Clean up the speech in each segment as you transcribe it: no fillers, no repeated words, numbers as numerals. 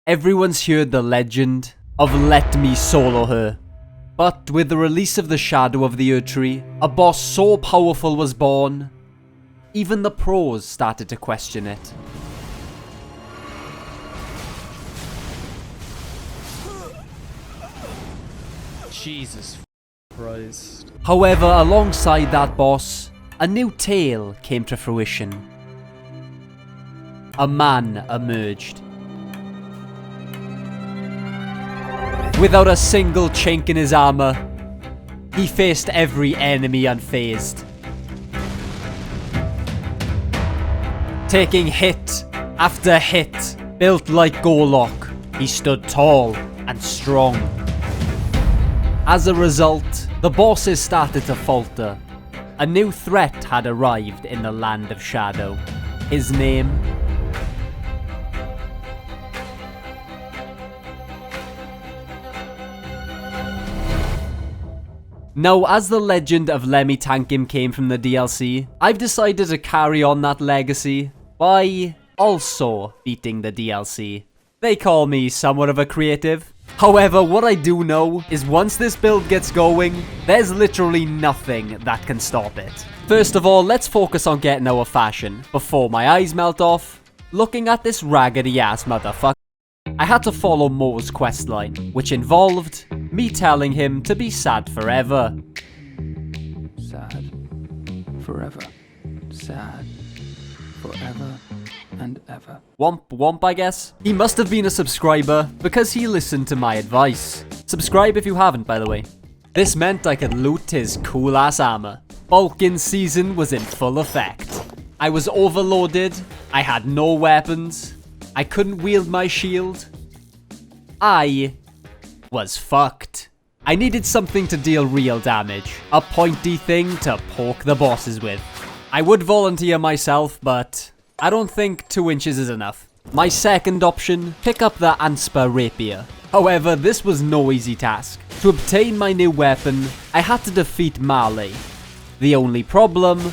Everyone's heard the legend of let me solo her. But with the release of the Shadow of the Erdtree, a boss so powerful was born, even the pros started to question it. Jesus Christ. However, alongside that boss, a new tale came to fruition. A man emerged. Without a single chink in his armor, he faced every enemy unfazed. Taking hit after hit, built like Golok, he stood tall and strong. As a result, the bosses started to falter. A new threat had arrived in the land of Shadow. His name? Now, as the legend of Lemmy Tankim came from the DLC, I've decided to carry on that legacy by also beating the DLC. They call me somewhat of a creative. However, what I do know is once this build gets going, there's literally nothing that can stop it. First of all, let's focus on getting our fashion before my eyes melt off looking at this raggedy ass motherfucker. I had to follow Mo's questline, which involved me telling him to be sad forever. Sad forever. Sad forever and ever. Womp womp, I guess. He must have been a subscriber because he listened to my advice. Subscribe if you haven't, by the way. This meant I could loot his cool ass armor. Bulk-in season was in full effect. I was overloaded, I had no weapons, I couldn't wield my shield. I was fucked. I needed something to deal real damage. A pointy thing to poke the bosses with. I would volunteer myself, but I don't think 2 inches is enough. My second option, pick up the Ansparia rapier. However, this was no easy task. To obtain my new weapon, I had to defeat Marley. The only problem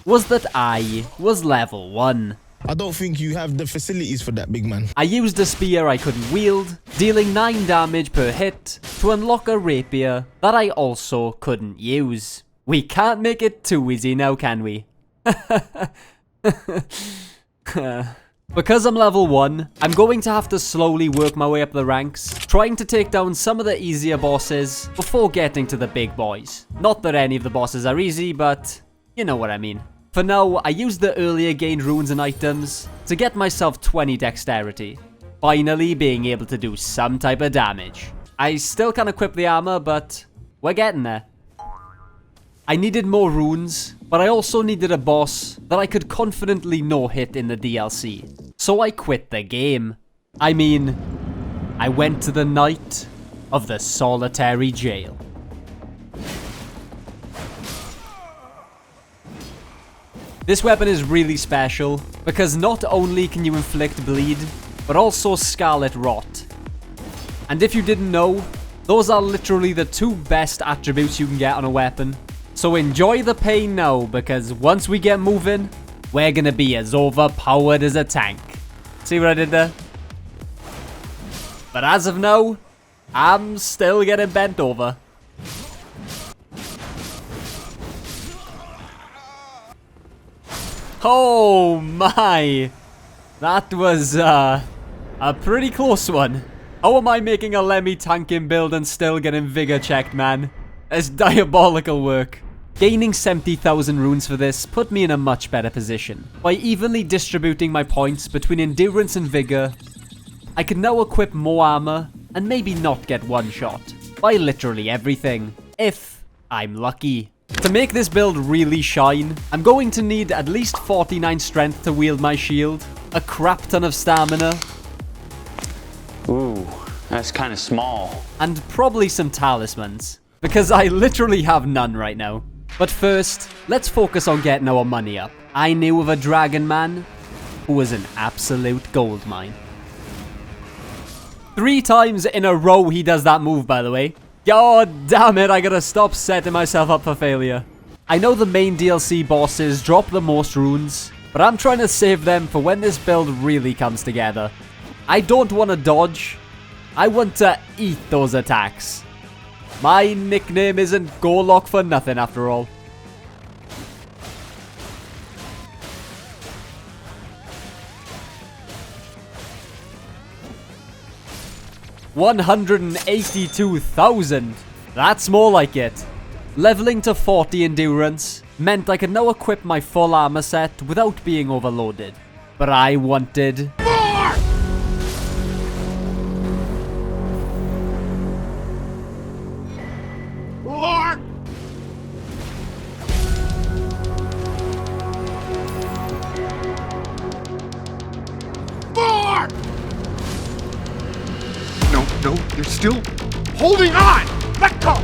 was that I was level 1. I don't think you have the facilities for that, big man. I used a spear I couldn't wield, dealing 9 damage per hit to unlock a rapier that I also couldn't use. We can't make it too easy now, can we? Because I'm level 1, I'm going to have to slowly work my way up the ranks, trying to take down some of the easier bosses before getting to the big boys. Not that any of the bosses are easy, but you know what I mean. For now, I used the earlier gained runes and items to get myself 20 dexterity, finally being able to do some type of damage. I still can't equip the armor, but we're getting there. I needed more runes, but I also needed a boss that I could confidently no-hit in the DLC. So I quit the game. I mean, I went to the night of the solitary jail. This weapon is really special, because not only can you inflict bleed, but also Scarlet Rot. And if you didn't know, those are literally the 2 best attributes you can get on a weapon. So enjoy the pain now, because once we get moving, we're gonna be as overpowered as a tank. See what I did there? But as of now, I'm still getting bent over. Oh my! That was a pretty close one. How am I making a Lemmy tanking build and still getting vigor checked, man? It's diabolical work. Gaining 70,000 runes for this put me in a much better position. By evenly distributing my points between endurance and vigor, I can now equip more armor and maybe not get one shot by literally everything, if I'm lucky. To make this build really shine, I'm going to need at least 49 strength to wield my shield, a crap ton of stamina, ooh, that's kind of small, and probably some talismans, because I literally have none right now. But first, let's focus on getting our money up. I knew of a dragon man who was an absolute gold mine. 3 times in a row he does that move, by the way. God damn it, I gotta stop setting myself up for failure. I know the main DLC bosses drop the most runes, but I'm trying to save them for when this build really comes together. I don't want to dodge. I want to eat those attacks. My nickname isn't Golok for nothing after all. $182,000. That's more like it. Leveling to 40 endurance meant I could now equip my full armor set without being overloaded. But I wanted more! More! More! No, you're still holding on! Let go!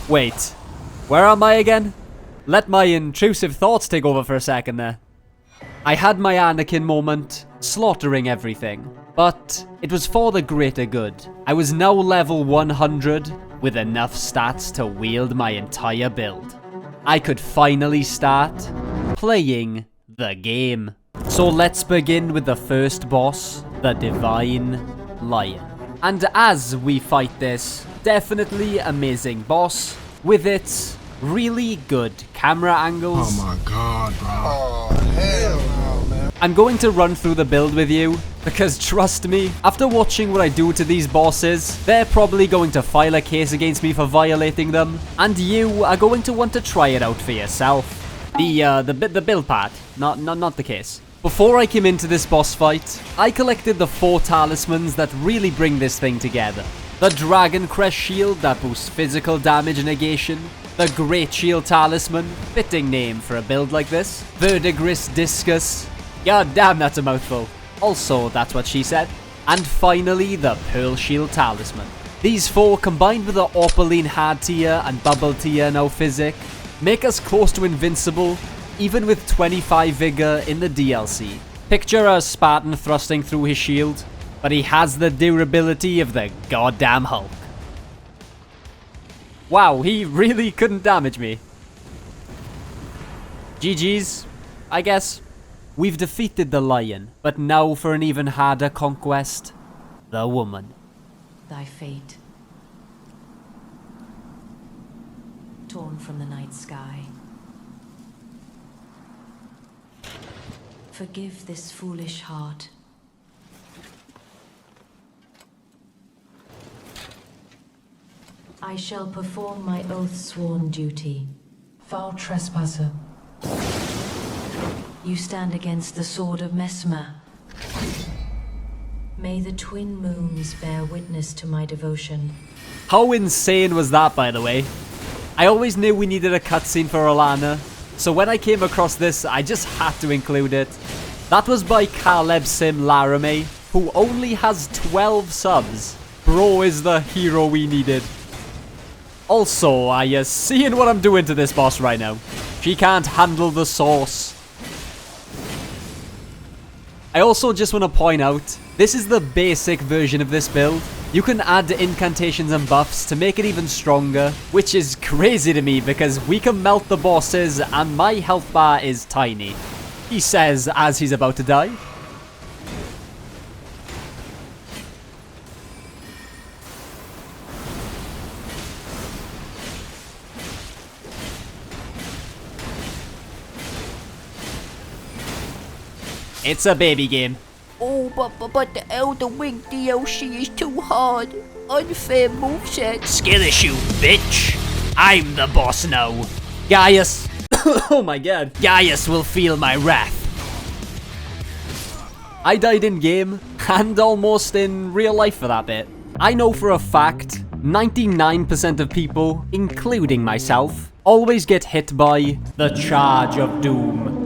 Wait, where am I again? Let my intrusive thoughts take over for a second there. I had my Anakin moment, slaughtering everything, but it was for the greater good. I was now level 100 with enough stats to wield my entire build. I could finally start playing the game. So let's begin with the first boss, the Divine Lion. And as we fight this definitely amazing boss with its really good camera angles. Oh my god, bro. Oh, hell no, man. I'm going to run through the build with you, because trust me, after watching what I do to these bosses, they're probably going to file a case against me for violating them, and you are going to want to try it out for yourself. The build part, not the case. Before I came into this boss fight, I collected the 4 talismans that really bring this thing together. The Dragon Crest Shield that boosts physical damage negation, the Great Shield Talisman, fitting name for a build like this, Verdigris Discus, god damn that's a mouthful, also that's what she said, and finally the Pearl Shield Talisman. These 4 combined with the Opaline Hard Tier and Bubble Tier now Physic, make us close to invincible, even with 25 Vigor in the DLC. Picture a Spartan thrusting through his shield, but he has the durability of the goddamn Hulk. Wow, he really couldn't damage me. GG's, I guess. We've defeated the lion, but now for an even harder conquest, the woman. Thy fate, torn from the night sky. Forgive this foolish heart. I shall perform my oath-sworn duty. Foul trespasser. You stand against the sword of Mesma. May the twin moons bear witness to my devotion. How insane was that, by the way? I always knew we needed a cutscene for Alana, so when I came across this, I just had to include it. That was by Caleb Sim Laramie, who only has 12 subs. Bro is the hero we needed. Also, are you seeing what I'm doing to this boss right now? She can't handle the sauce. I also just want to point out, this is the basic version of this build. You can add incantations and buffs to make it even stronger, which is crazy to me because we can melt the bosses and my health bar is tiny. He says as he's about to die. It's a baby game. Oh, but the Elden Ring DLC is too hard. Unfair moveset. Skill issue, bitch. I'm the boss now. Gaius. Oh my god. Gaius will feel my wrath. I died in game, and almost in real life for that bit. I know for a fact, 99% of people, including myself, always get hit by the Charge of Doom.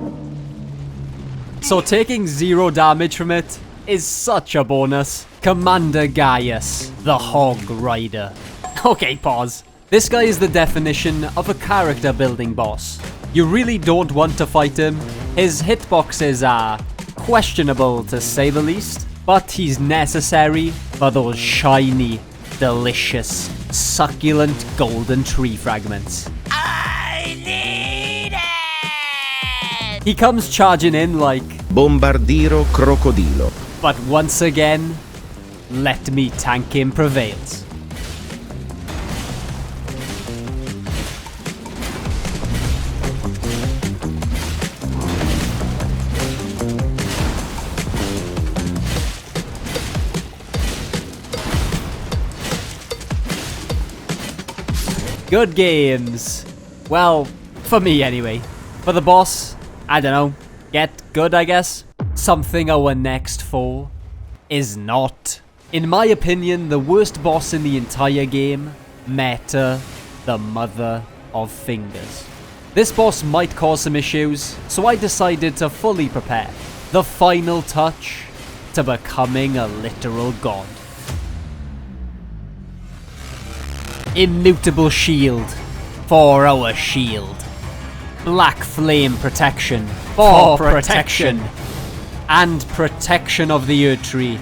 So taking 0 damage from it is such a bonus. Commander Gaius, the Hog Rider. Okay, pause. This guy is the definition of a character building boss. You really don't want to fight him. His hitboxes are questionable to say the least. but he's necessary for those shiny, delicious, succulent golden tree fragments. I need it! He comes charging in like, Bombardiro crocodilo. but once again, let me tank him prevails. Good games. Well, for me anyway. For the boss, I don't know. Get good, I guess. Something our next foe is not. In my opinion, the worst boss in the entire game, Meta, the Mother of Fingers. This boss might cause some issues, so I decided to fully prepare. The final touch to becoming a literal god. Immutable shield for our shield. Black flame protection for protection. And protection of the Erdtree.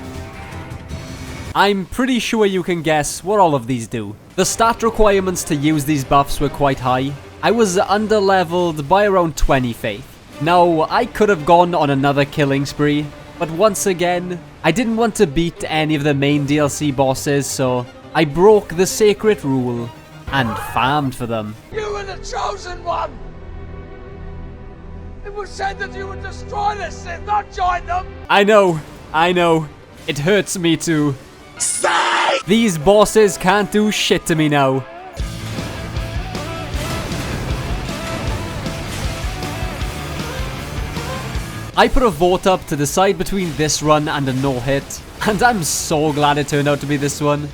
I'm pretty sure you can guess what all of these do. The stat requirements to use these buffs were quite high. I was under-leveled by around 20 faith. Now, I could have gone on another killing spree, but once again, I didn't want to beat any of the main DLC bosses, so I broke the sacred rule and farmed for them. You were the chosen one! It was said that you would destroy the Sith, not join them! I know. It hurts me too. Stay! These bosses can't do shit to me now. I put a vote up to decide between this run and a no-hit, and I'm so glad it turned out to be this one.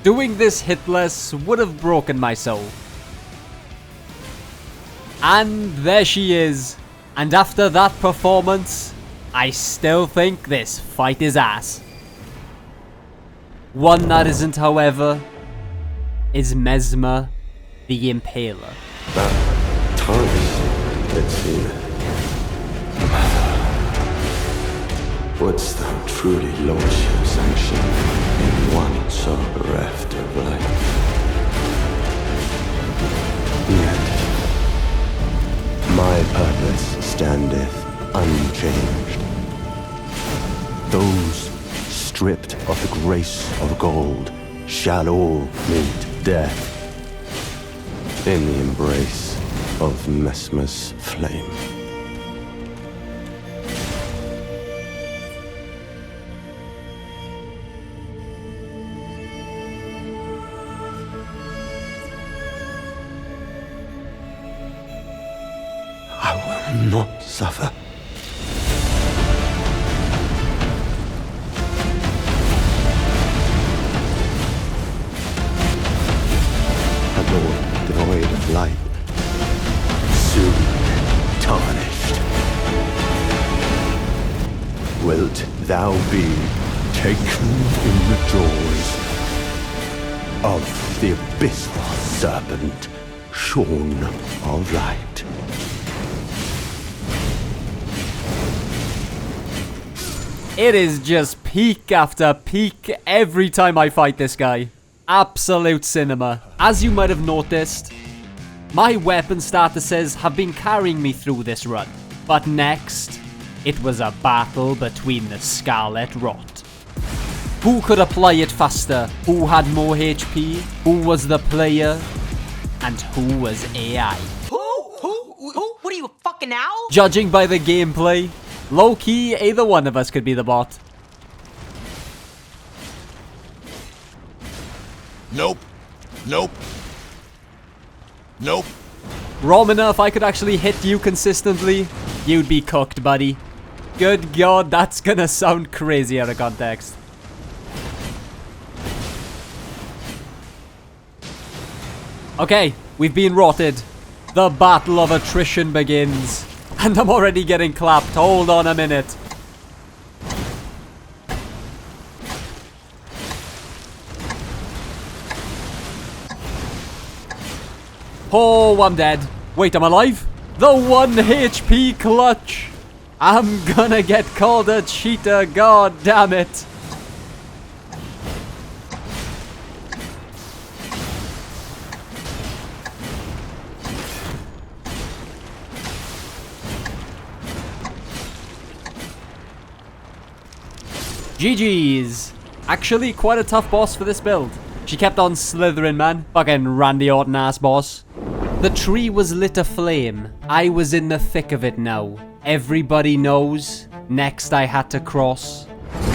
Doing this hitless would have broken my soul. And there she is. And after that performance, I still think this fight is ass. One that isn't, however, is Mesma the Impaler. That time, let's see. Wouldst thou truly launch your sanction in one so bereft of life? Yet, my purpose standeth unchanged. Those stripped of the grace of gold shall all meet death in the embrace of Mesmer's flame. I will not suffer. A Lord devoid of light, soon tarnished. Wilt thou be taken in the jaws of the abyssal serpent, shorn of light? It is just peak after peak every time I fight this guy. Absolute cinema. As you might have noticed, my weapon statuses have been carrying me through this run. But next, it was a battle between the Scarlet Rot. Who could apply it faster? Who had more HP? Who was the player? And who was AI? Who? What are you, a fucking owl? Judging by the gameplay, low-key, either one of us could be the bot. Nope. Nope. Nope. Romina, if I could actually hit you consistently, you'd be cooked, buddy. Good god, that's gonna sound crazy out of context. Okay, we've been rotted. The battle of attrition begins. And I'm already getting clapped. Hold on a minute. Oh, I'm dead. Wait, I'm alive? The 1 HP clutch. I'm gonna get called a cheater, god damn it. GG's. Actually, quite a tough boss for this build. She kept on slithering, man. Fucking Randy Orton ass boss. The tree was lit aflame. I was in the thick of it now. Everybody knows. Next I had to cross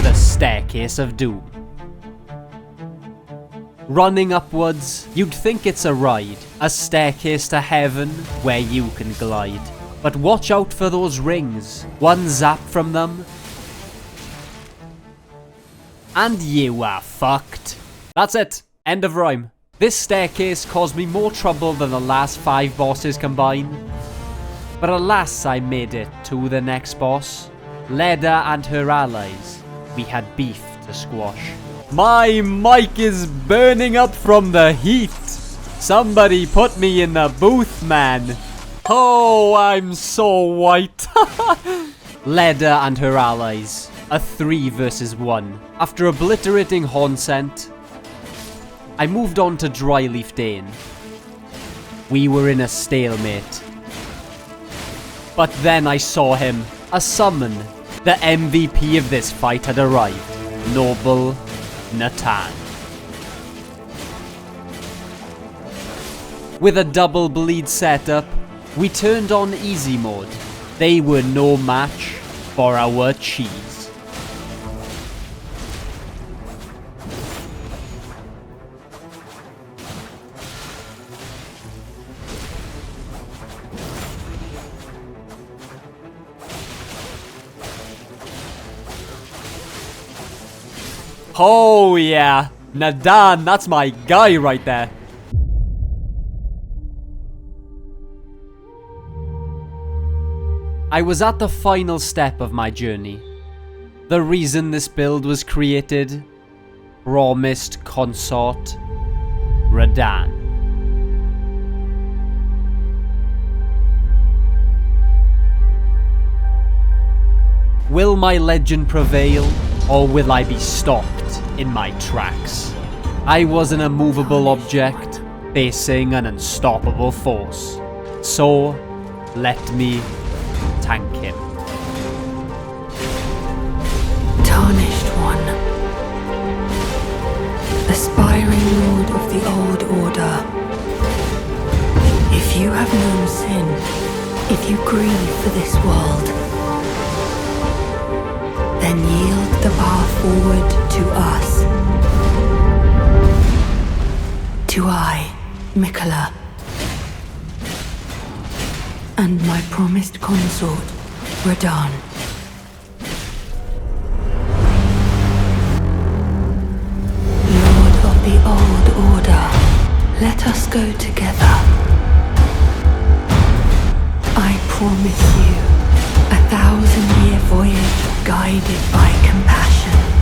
the staircase of doom. Running upwards, you'd think it's a ride. A staircase to heaven where you can glide. But watch out for those rings. One zap from them and you are fucked. That's it. End of rhyme. This staircase caused me more trouble than the last 5 bosses combined. But alas, I made it to the next boss. Leda and her allies. We had beef to squash. My mic is burning up from the heat. Somebody put me in the booth, man. Oh, I'm so white. Leda and her allies. A 3 versus 1. After obliterating Hornsent, I moved on to Dryleaf Dane. We were in a stalemate. But then I saw him. A summon. The MVP of this fight had arrived. Noble Natan. With a double bleed setup, we turned on easy mode. They were no match for our cheese. Oh yeah, Nadan, that's my guy right there. I was at the final step of my journey. The reason this build was created, promised consort, Radan. Will my legend prevail, or will I be stopped in my tracks? I was an immovable object, facing an unstoppable force. So, let me tank him. Tarnished one. Aspiring lord of the old order. If you have known sin, if you grieve for this world, then yield the path forward to us. To I, Mikola, and my promised consort, Radan. Lord of the old order, let us go together. I promise you 1,000-year voyage guided by compassion.